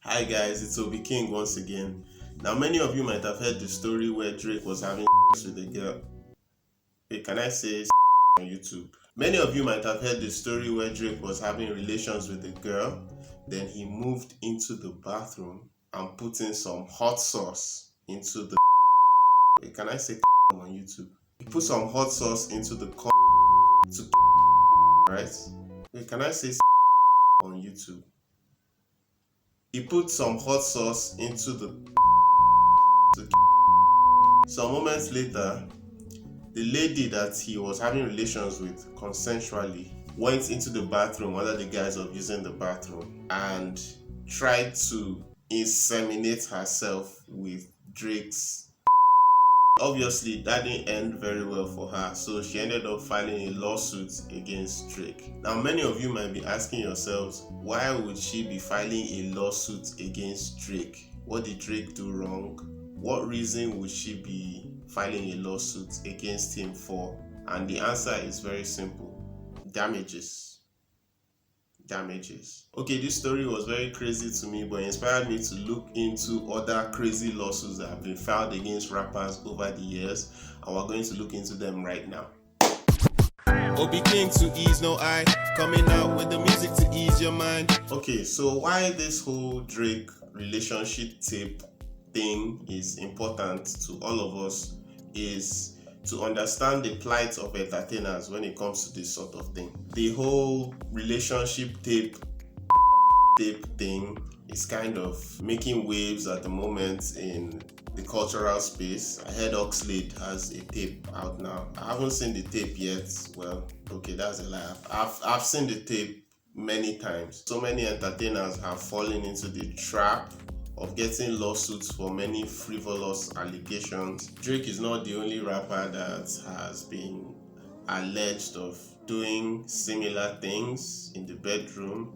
Hi guys, it's OB Keeng once again. Now many of you might have heard the story where Drake was having with a girl. Wait, can I say on YouTube? Many of you might have heard the story where Drake was having relations with a girl, then he moved into the bathroom and put in some hot sauce into the Wait, can I say on YouTube? He put some hot sauce into the to right? Wait, can I say on YouTube? He put some hot sauce into the to some moments later, the lady that he was having relations with consensually went into the bathroom under the guise of using the bathroom and tried to inseminate herself with Drake's. Obviously, that didn't end very well for her, so she ended up filing a lawsuit against Drake. Now, many of you might be asking yourselves, why would she be filing a lawsuit against Drake? What did Drake do wrong? What reason would she be filing a lawsuit against him for? And the answer is very simple: damages. Okay, this story was very crazy to me, but inspired me to look into other crazy lawsuits that have been filed against rappers over the years, and we're going to look into them right now. OB Keeng to ease no eye, coming out with the music to ease your mind. Okay, so why this whole Drake relationship tape thing is important to all of us is to understand the plight of entertainers when it comes to this sort of thing. The whole relationship tape thing is kind of making waves at the moment in the cultural space. I heard Oxlade has a tape out now. I haven't seen the tape yet. Well, okay, that's a lie. I've seen the tape many times. So many entertainers have fallen into the trap of getting lawsuits for many frivolous allegations. Drake is not the only rapper that has been alleged of doing similar things in the bedroom.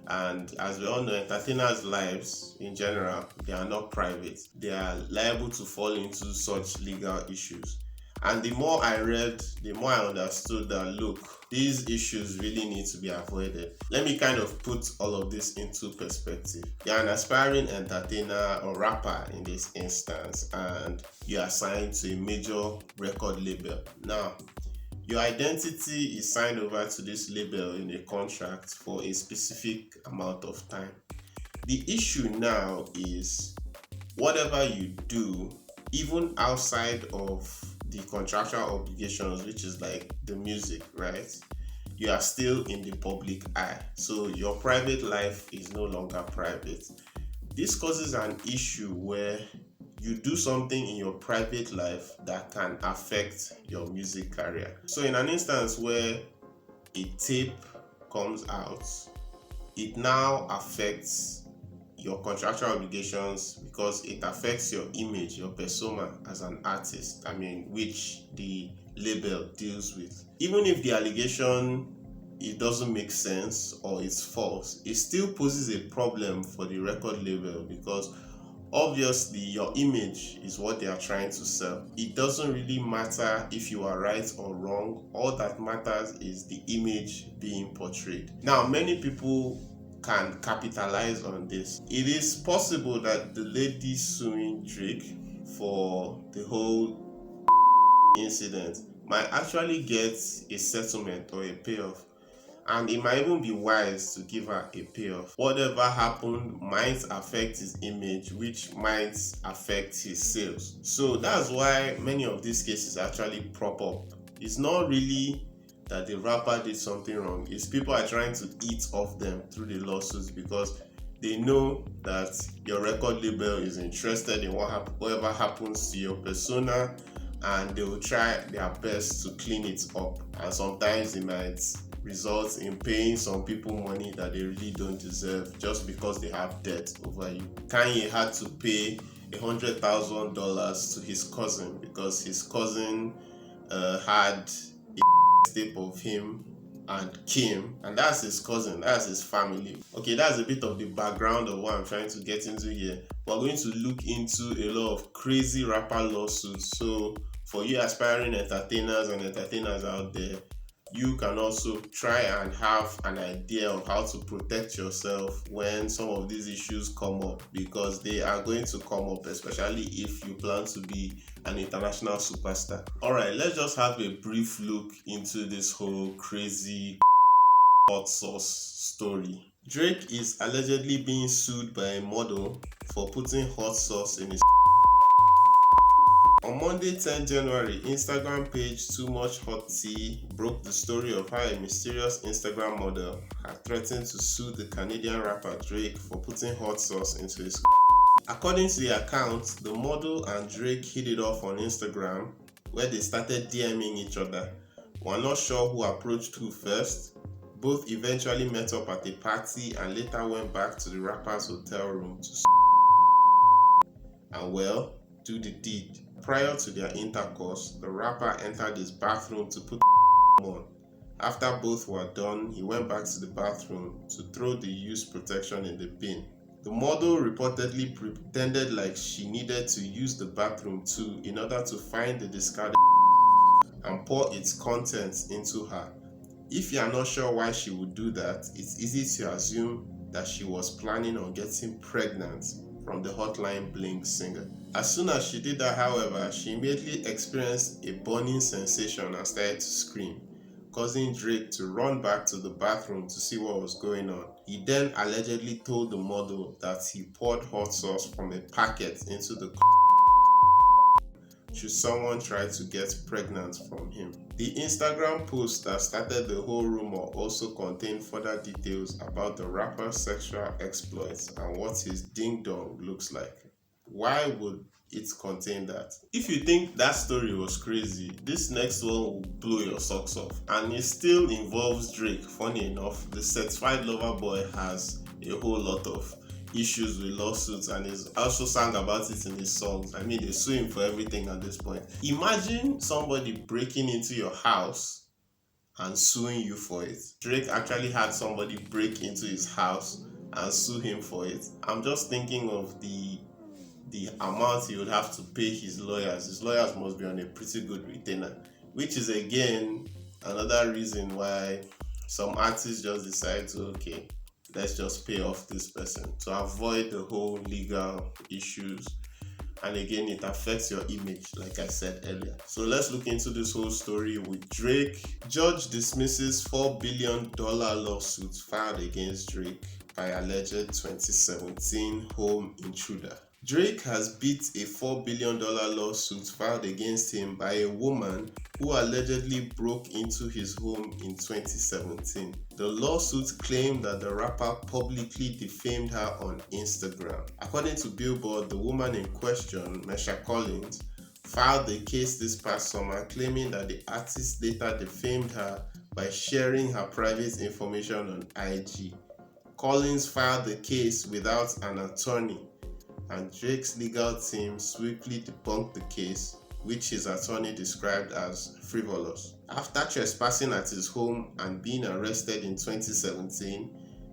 And as we all know, entertainers' lives in general, they are not private. They are liable to fall into such legal issues. And the more I read, the more I understood that, look, these issues really need to be avoided. Let me kind of put all of this into perspective. You're an aspiring entertainer or rapper in this instance, and you are signed to a major record label. Now, your identity is signed over to this label in a contract for a specific amount of time. The issue now is whatever you do, even outside of the contractual obligations, which is like the music, right? You are still in the public eye. So your private life is no longer private. This causes an issue where you do something in your private life that can affect your music career. So in an instance where a tape comes out, it now affects your contractual obligations because it affects your image, your persona as an artist, which the label deals with. Even if the allegation it doesn't make sense or it's false, it still poses a problem for the record label because obviously your image is what they are trying to sell. It doesn't really matter if you are right or wrong. All that matters is the image being portrayed. Now, many people can capitalize on this. It is possible that the lady suing Drake for the whole incident might actually get a settlement or a payoff, and it might even be wise to give her a payoff. Whatever happened might affect his image, which might affect his sales. So that's why many of these cases actually prop up. It's not really that the rapper did something wrong. It's people are trying to eat off them through the lawsuits because they know that your record label is interested in whatever happens to your persona, and they will try their best to clean it up. And sometimes it might result in paying some people money that they really don't deserve just because they have debt over you. Kanye had to pay $100,000 to his cousin because his cousin had a tape of him and Kim, and that's his cousin, that's his family. Okay, that's a bit of the background of what I'm trying to get into here. We're going to look into a lot of crazy rapper lawsuits. So for you aspiring entertainers and entertainers out there, you can also try and have an idea of how to protect yourself when some of these issues come up, because they are going to come up, especially if you plan to be an international superstar. Alright, let's just have a brief look into this whole crazy hot sauce story. Drake is allegedly being sued by a model for putting hot sauce in his. On Monday, 10 January, Instagram page Too Much Hot Tea broke the story of how a mysterious Instagram model had threatened to sue the Canadian rapper Drake for putting hot sauce into his. According to the account, the model and Drake hit it off on Instagram, where they started DMing each other. We're not sure who approached who first. Both eventually met up at a party and later went back to the rapper's hotel room to and well, do the deed. Prior to their intercourse, the rapper entered his bathroom to put on. After both were done, he went back to the bathroom to throw the use protection in the bin. The model reportedly pretended like she needed to use the bathroom too in order to find the discarded and pour its contents into her. If you are not sure why she would do that, it's easy to assume that she was planning on getting pregnant from the Hotline Bling singer. As soon as she did that, however, she immediately experienced a burning sensation and started to scream, causing Drake to run back to the bathroom to see what was going on. He then allegedly told the model that he poured hot sauce from a packet into the should someone try to get pregnant from him. The Instagram post that started the whole rumor also contained further details about the rapper's sexual exploits and what his ding-dong looks like. Why would it contain that? If you think that story was crazy, this next one will blow your socks off. And it still involves Drake. Funny enough, the certified lover boy has a whole lot of issues with lawsuits and he's also sang about it in his songs. I mean, they sue him for everything at this point. Imagine somebody breaking into your house and suing you for it. Drake actually had somebody break into his house and sue him for it. I'm just thinking of the amount he would have to pay his lawyers. His lawyers must be on a pretty good retainer, which is again another reason why some artists just decide to, okay, let's just pay off this person to avoid the whole legal issues. And again, it affects your image, like I said earlier. So let's look into this whole story with Drake. Judge dismisses $4 billion lawsuit filed against Drake by alleged 2017 home intruder. Drake has beat a $4 billion lawsuit filed against him by a woman who allegedly broke into his home in 2017. The lawsuit claimed that the rapper publicly defamed her on Instagram. According to Billboard, the woman in question, Mesha Collins, filed the case this past summer, claiming that the artist later defamed her by sharing her private information on IG. Collins filed the case without an attorney, and Drake's legal team swiftly debunked the case, which his attorney described as frivolous. After trespassing at his home and being arrested in 2017,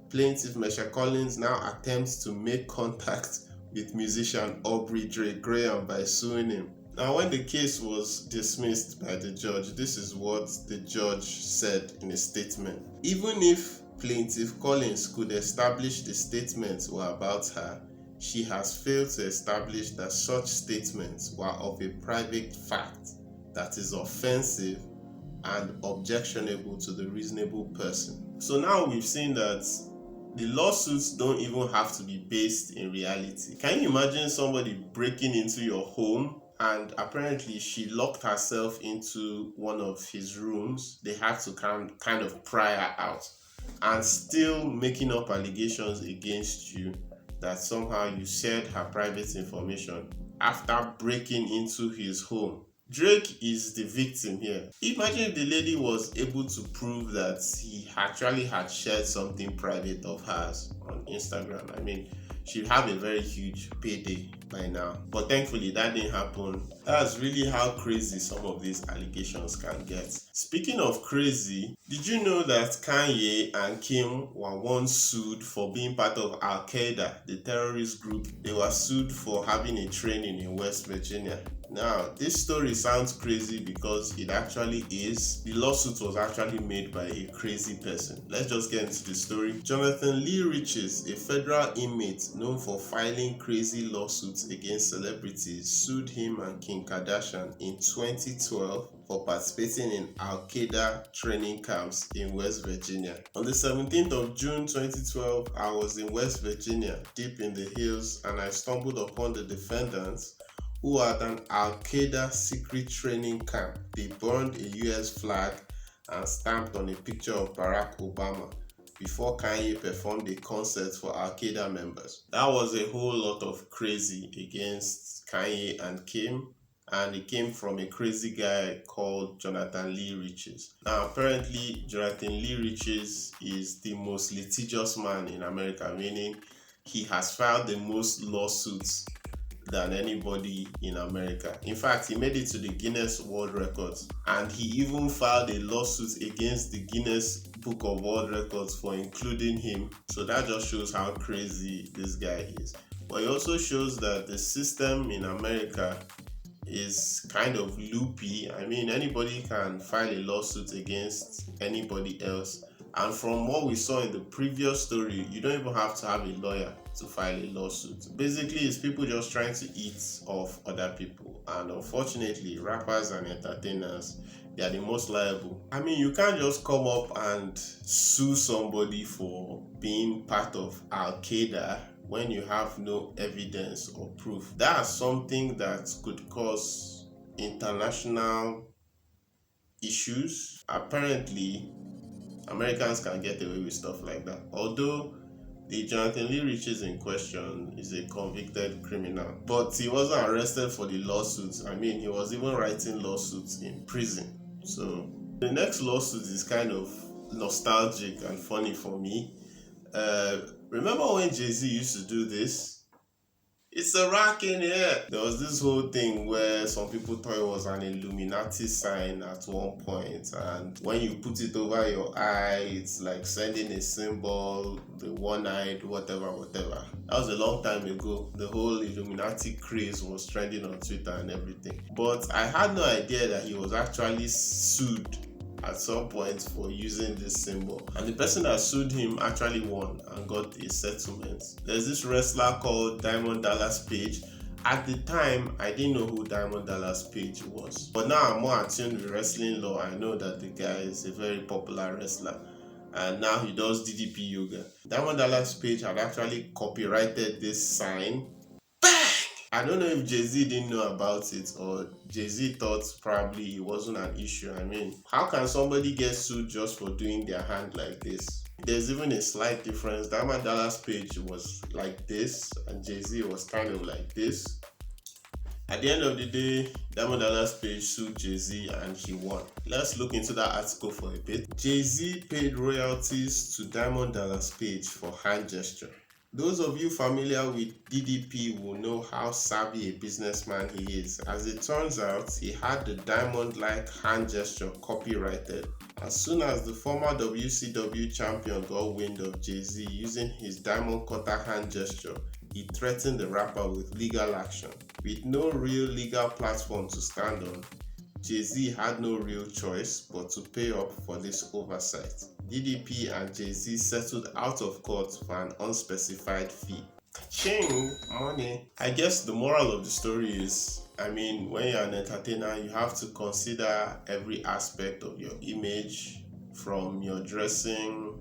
plaintiff Mesha Collins now attempts to make contact with musician Aubrey Drake Graham by suing him. Now, when the case was dismissed by the judge, this is what the judge said in a statement. Even if plaintiff Collins could establish the statements were about her, she has failed to establish that such statements were of a private fact that is offensive and objectionable to the reasonable person. So now we've seen that the lawsuits don't even have to be based in reality. Can you imagine somebody breaking into your home and apparently she locked herself into one of his rooms? They had to kind of pry her out and still making up allegations against you that somehow you shared her private information after breaking into his home. Drake is the victim here. Imagine if the lady was able to prove that he actually had shared something private of hers on Instagram. I mean, she'd have a very huge payday by now. But thankfully, that didn't happen. That's really how crazy some of these allegations can get. Speaking of crazy, did you know that Kanye and Kim were once sued for being part of Al Qaeda, the terrorist group? They were sued for having a training in West Virginia. Now, this story sounds crazy because it actually is. The lawsuit was actually made by a crazy person. Let's just get into the story. Jonathan Lee Riches, a federal inmate known for filing crazy lawsuits against celebrities, sued him and Kim Kardashian in 2012 for participating in Al-Qaeda training camps in West Virginia. On the 17th of June 2012, I was in West Virginia, deep in the hills, and I stumbled upon the defendants who at an Al-Qaeda secret training camp. They burned a US flag and stamped on a picture of Barack Obama before Kanye performed a concert for Al-Qaeda members. That was a whole lot of crazy against Kanye and Kim, and it came from a crazy guy called Jonathan Lee Riches. Now, apparently, Jonathan Lee Riches is the most litigious man in America, meaning he has filed the most lawsuits than anybody in America. In fact, he made it to the Guinness World Records, and he even filed a lawsuit against the Guinness Book of World Records for including him. So that just shows how crazy this guy is. But it also shows that the system in America is kind of loopy. I mean, anybody can file a lawsuit against anybody else. And from what we saw in the previous story, you don't even have to have a lawyer to file a lawsuit. Basically, it's people just trying to eat off other people. And unfortunately, rappers and entertainers, they are the most liable. I mean, you can't just come up and sue somebody for being part of Al-Qaeda when you have no evidence or proof. That's something that could cause international issues. Apparently, Americans can get away with stuff like that. Although the Jonathan Lee Riches in question is a convicted criminal, but he wasn't arrested for the lawsuits. I mean, he was even writing lawsuits in prison. So the next lawsuit is kind of nostalgic and funny for me. Remember when Jay-Z used to do this? It's a rock in here. There was this whole thing where some people thought it was an Illuminati sign at one point, and when you put it over your eye, it's like sending a symbol, the one-eyed, whatever. That was a long time ago. The whole Illuminati craze was trending on Twitter and everything. But I had no idea that he was actually sued at some point for using this symbol, and the person that sued him actually won and got a settlement. There's this wrestler called Diamond Dallas Page. At the time, I didn't know who Diamond Dallas Page was, but now I'm more attuned with wrestling law. I know that the guy is a very popular wrestler, and now he does DDP yoga. Diamond Dallas Page had actually copyrighted this sign. I don't know if Jay-Z didn't know about it, or Jay-Z thought probably it wasn't an issue. I mean, how can somebody get sued just for doing their hand like this? There's even a slight difference. Diamond Dallas Page was like this, and Jay-Z was kind of like this. At the end of the day, Diamond Dallas Page sued Jay-Z and he won. Let's look into that article for a bit. Jay-Z paid royalties to Diamond Dallas Page for hand gesture. Those of you familiar with DDP will know how savvy a businessman he is. As it turns out, he had the diamond-like hand gesture copyrighted. As soon as the former WCW champion got wind of Jay-Z using his diamond cutter hand gesture, he threatened the rapper with legal action. With no real legal platform to stand on, Jay-Z had no real choice but to pay up for this oversight. DDP and Jay-Z settled out of court for an unspecified fee. Ching, money. I guess the moral of the story is, I mean, when you're an entertainer, you have to consider every aspect of your image, from your dressing.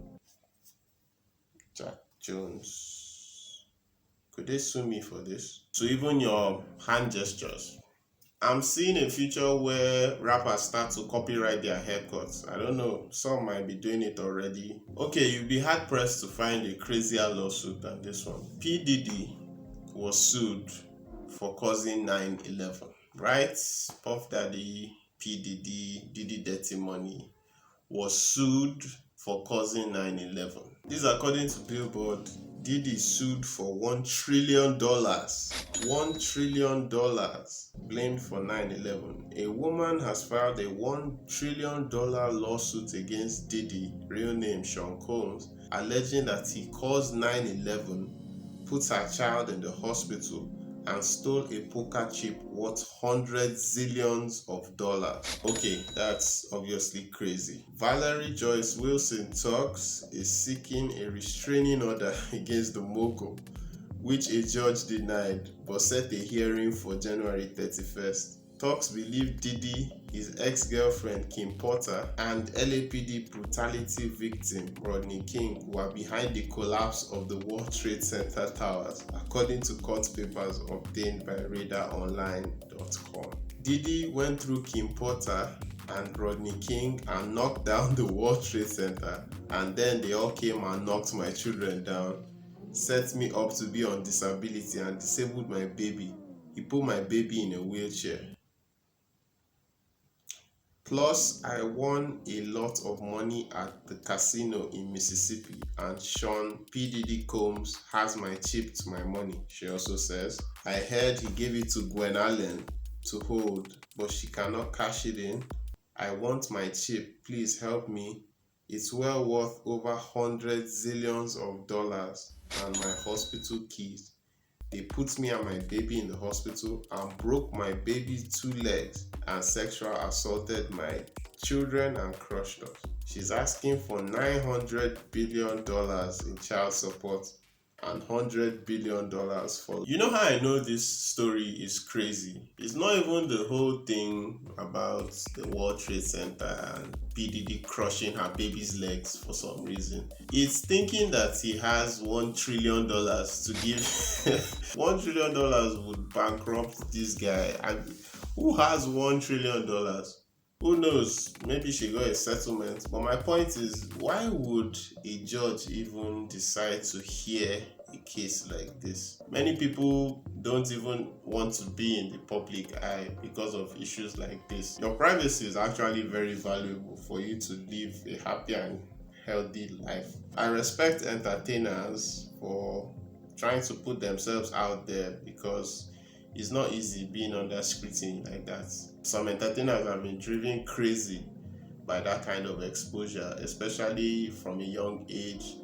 Jack Jones. Could they sue me for this? So even your hand gestures. I'm seeing a future where rappers start to copyright their haircuts. I don't know, some might be doing it already. Okay, you'll be hard pressed to find a crazier lawsuit than this one. P. Diddy was sued for causing 9/11, right? Puff Daddy, P. Diddy Dirty Money was sued for causing 9/11. This is according to Billboard. Diddy sued for $1 trillion. $1 trillion blamed for 9/11. A woman has filed a $1 trillion lawsuit against Diddy, real name Sean Combs, alleging that he caused 9/11, put her child in the hospital, and stole a poker chip worth hundreds zillions of dollars. Okay, that's obviously crazy. Valerie Joyce Wilson Talks is seeking a restraining order against the mogul, which a judge denied but set a hearing for January 31st. Talks believe Diddy, his ex-girlfriend Kim Porter, and LAPD brutality victim Rodney King were behind the collapse of the World Trade Center towers, according to court papers obtained by RadarOnline.com. Diddy went through Kim Porter and Rodney King and knocked down the World Trade Center, and then they all came and knocked my children down, set me up to be on disability, and disabled my baby. He put my baby in a wheelchair. Plus, I won a lot of money at the casino in Mississippi, and Sean P. Diddy Combs has my chip to my money, she also says. I heard he gave it to Gwen Allen to hold, but she cannot cash it in. I want my chip, please help me. It's well worth over hundreds zillions of dollars and my hospital keys. They put me and my baby in the hospital and broke my baby's 2 legs and sexual assaulted my children and crushed us. She's asking for $900 billion in child support and $100 billion for... You know how I know this story is crazy? It's not even the whole thing about the World Trade Center and P. Diddy crushing her baby's legs for some reason. It's thinking that he has $1 trillion to give. $1 trillion would bankrupt this guy. And who has $1 trillion? Who knows? Maybe she got a settlement. But my point is, why would a judge even decide to hear a case like this? Many people don't even want to be in the public eye because of issues like this. Your privacy is actually very valuable for you to live a happy and healthy life. I respect entertainers for trying to put themselves out there because it's not easy being under scrutiny like that. Some entertainers have been driven crazy by that kind of exposure, especially from a young age.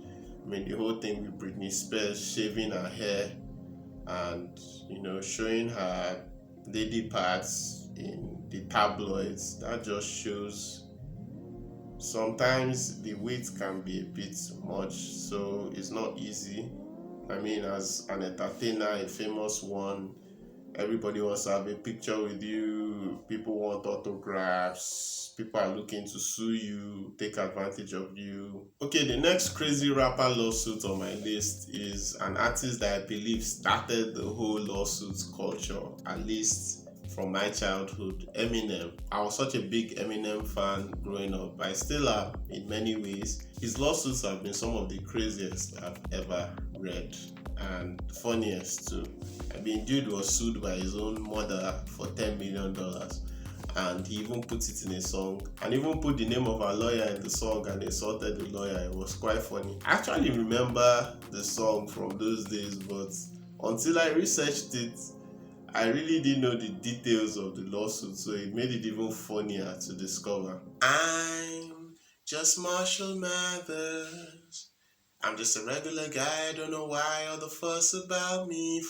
I mean, the whole thing with Britney Spears shaving her hair and, showing her lady parts in the tabloids, that just shows sometimes the weight can be a bit much, so it's not easy. I mean, as an entertainer, a famous one, everybody wants to have a picture with you, people want autographs, people are looking to sue you, take advantage of you. Okay, the next crazy rapper lawsuit on my list is an artist that I believe started the whole lawsuit culture, at least from my childhood, Eminem. I was such a big Eminem fan growing up. I still am in many ways. His lawsuits have been some of the craziest I've ever read, and funniest too. I mean, dude was sued by his own mother for $10 million, and he even put it in a song, and even put the name of a lawyer in the song and insulted the lawyer. It was quite funny. I actually remember the song from those days, but until I researched it, I really didn't know the details of the lawsuit, so it made it even funnier to discover. I'm just Marshall Mathers. I'm just a regular guy, I don't know why all the fuss about me.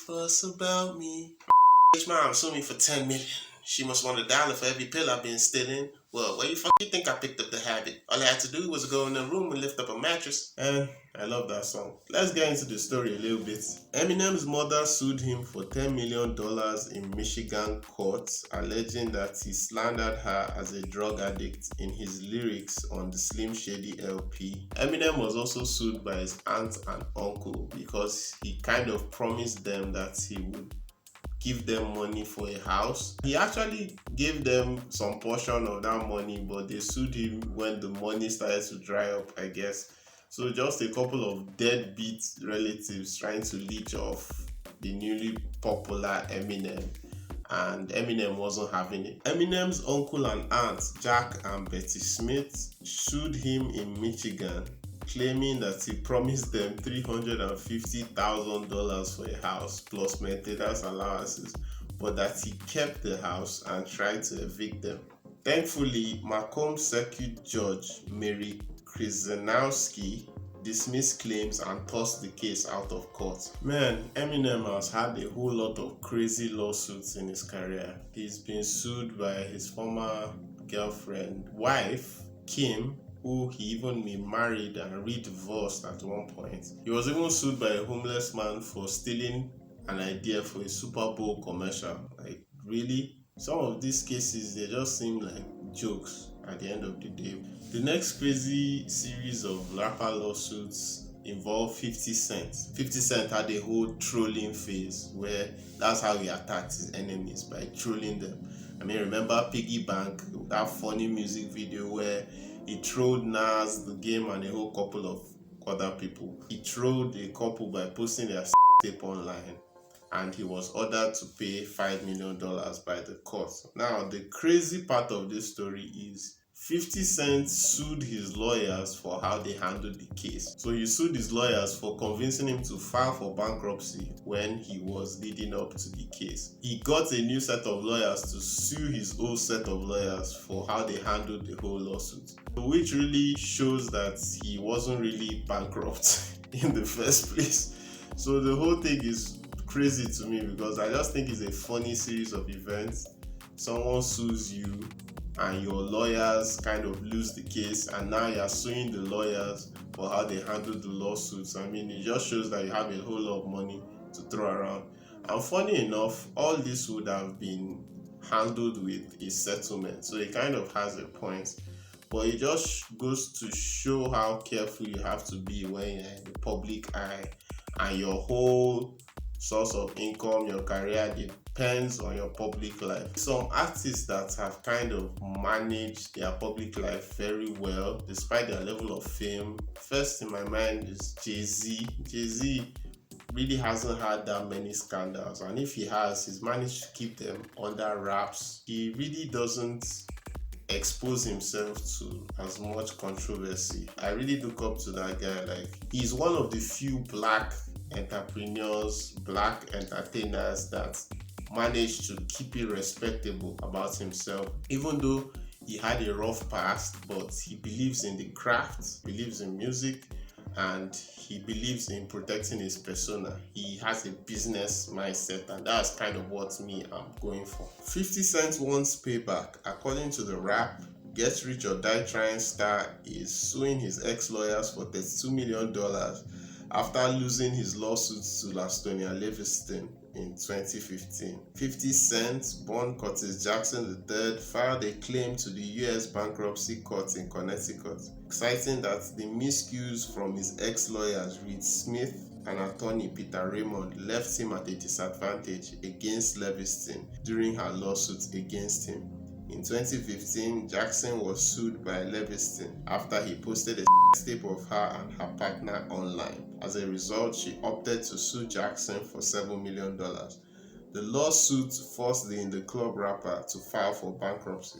Bitch, mom sued me for $10 million. She must want $1 for every pill I've been stealing. Well, where you think I picked up the habit? All I had to do was go in the room and lift up a mattress. And I love that song. Let's get into the story a little bit. Eminem's mother sued him for $10 million in Michigan courts, alleging that he slandered her as a drug addict in his lyrics on the Slim Shady LP. Eminem was also sued by his aunt and uncle because he kind of promised them that he would give them money for a house. He actually gave them some portion of that money, but they sued him when the money started to dry up, I guess. So just a couple of deadbeat relatives trying to leech off the newly popular Eminem, and Eminem wasn't having it. Eminem's uncle and aunt, Jack and Betty Smith, sued him in Michigan, claiming that he promised them $350,000 for a house plus maintenance allowances, but that he kept the house and tried to evict them. Thankfully, Macomb Circuit Judge Mary Krzyzanowski dismissed claims and tossed the case out of court. Man, Eminem has had a whole lot of crazy lawsuits in his career. He's been sued by his former wife, Kim, who he even married and re-divorced at one point. He was even sued by a homeless man for stealing an idea for a Super Bowl commercial. Like, really? Some of these cases, they just seem like jokes at the end of the day. The next crazy series of rapper lawsuits involved 50 Cent. 50 Cent had a whole trolling phase where that's how he attacked his enemies, by trolling them. I mean, remember Piggy Bank, that funny music video where he trolled Nas, The Game, and a whole couple of other people. He trolled a couple by posting their tape online, and he was ordered to pay $5 million by the court. Now, the crazy part of this story is 50 Cent sued his lawyers for how they handled the case. So he sued his lawyers for convincing him to file for bankruptcy when he was leading up to the case. He got a new set of lawyers to sue his old set of lawyers for how they handled the whole lawsuit, which really shows that he wasn't really bankrupt in the first place. So the whole thing is crazy to me because I just think it's a funny series of events. Someone sues you and your lawyers kind of lose the case, and now you're suing the lawyers for how they handled the lawsuits. I mean, it just shows that you have a whole lot of money to throw around. And funny enough, all this would have been handled with a settlement, so it kind of has a point. But it just goes to show how careful you have to be when you're in the public eye and your whole source of income, your career depends on your public life. Some artists that have kind of managed their public life very well despite their level of fame. First in my mind is Jay-Z. Jay-Z really hasn't had that many scandals, and if he has, he's managed to keep them under wraps. He really doesn't expose himself to as much controversy. I really look up to that guy. Like, he's one of the few black entrepreneurs, black entertainers that managed to keep it respectable about himself, even though he had a rough past. But he believes in the craft, believes in music, and he believes in protecting his persona. He has a business mindset, and that's kind of what I'm going for. 50 Cent wants payback. According to the Rap Get Rich or Die Trying star, is suing his ex-lawyers for $32 million after losing his lawsuits to Lastonia Leviston in 2015. 50 Cent, born Curtis Jackson III, filed a claim to the U.S. Bankruptcy Court in Connecticut, citing that the miscues from his ex-lawyers Reed Smith and attorney Peter Raymond left him at a disadvantage against Leviston during her lawsuit against him. In 2015, Jackson was sued by Leviston after he posted a tape of her and her partner online. As a result, she opted to sue Jackson for $7 million. The lawsuit forced the In the Club rapper to file for bankruptcy.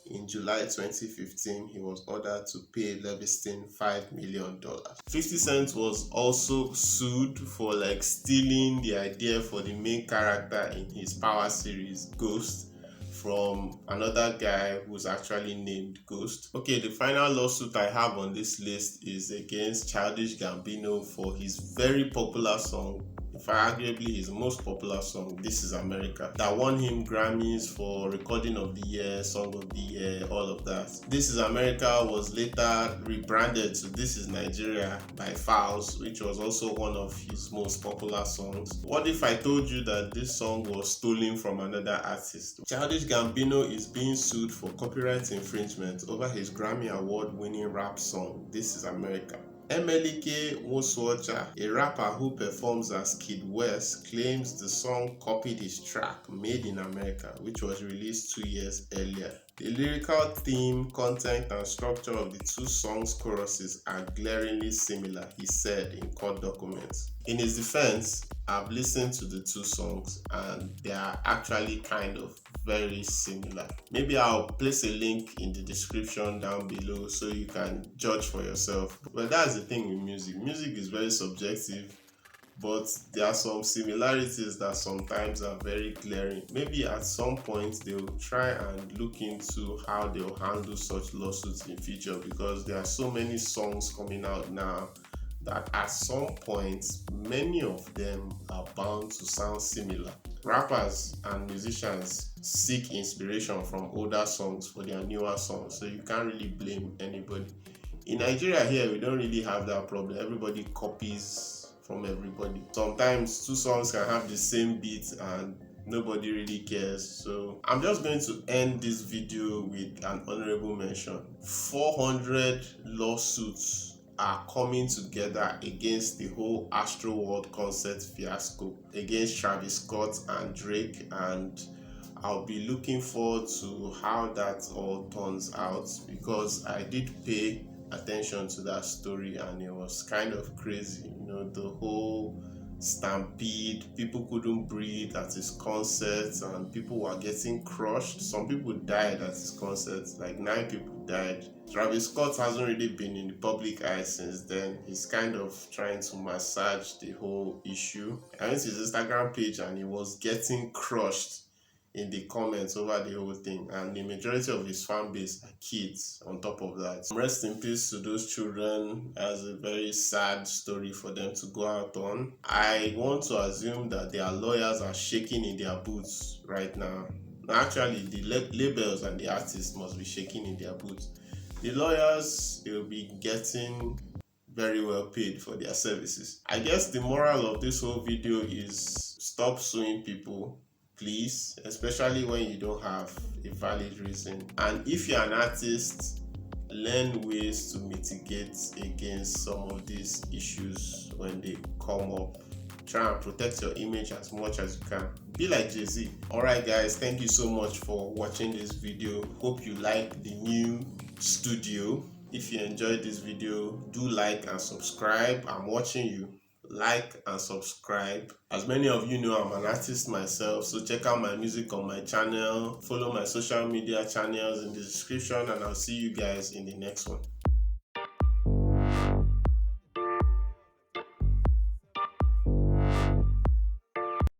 In July 2015, he was ordered to pay Leviston $5 million. 50 Cent was also sued for stealing the idea for the main character in his Power series, Ghost, from another guy who's actually named Ghost. Okay, the final lawsuit I have on this list is against Childish Gambino for his very popular song, arguably his most popular song, This Is America, that won him Grammys for Recording of the Year, Song of the Year, all of that. This Is America was later rebranded to This Is Nigeria by Fowls, which was also one of his most popular songs. What if I told you that this song was stolen from another artist? Childish Gambino is being sued for copyright infringement over his Grammy Award-winning rap song, This Is America. Emelike Nwoswocha, a rapper who performs as Kid West, claims the song copied his track Made in America, which was released 2 years earlier. The lyrical theme, content, and structure of the two songs' choruses are glaringly similar, he said in court documents. In his defense, I've listened to the two songs and they are actually kind of very similar. Maybe I'll place a link in the description down below so you can judge for yourself. But that's the thing with music. Music is very subjective, but there are some similarities that sometimes are very glaring. Maybe at some point they'll try and look into how they'll handle such lawsuits in future, because there are so many songs coming out now that at some point, many of them are bound to sound similar. Rappers and musicians seek inspiration from older songs for their newer songs, so you can't really blame anybody. In Nigeria here, we don't really have that problem. Everybody copies from everybody. Sometimes two songs can have the same beat and nobody really cares. So I'm just going to end this video with an honorable mention. 400 lawsuits are coming together against the whole Astroworld concert fiasco, against Travis Scott and Drake, and I'll be looking forward to how that all turns out, because I did pay attention to that story and it was kind of crazy. The whole stampede, people couldn't breathe at his concerts and people were getting crushed. Some people died at his concerts, like 9 people died. Travis Scott hasn't really been in the public eye since then. He's kind of trying to massage the whole issue. I went to his Instagram page and he was getting crushed in the comments over the whole thing, and the majority of his fan base are kids on top of that. Rest in peace to those children. As a very sad story for them to go out on. I want to assume that their lawyers are shaking in their boots right now. Actually, the labels and the artists must be shaking in their boots. The lawyers, they'll be getting very well paid for their services. I guess the moral of this whole video is stop suing people, please, especially when you don't have a valid reason. And if you're an artist, learn ways to mitigate against some of these issues when they come up. Try and protect your image as much as you can. Be like Jay-Z. Alright guys, thank you so much for watching this video. Hope you like the new studio. If you enjoyed this video, do like and subscribe. I'm watching you. Like and subscribe. As many of you know, I'm an artist myself, so check out my music on my channel. Follow my social media channels in the description, and I'll see you guys in the next one.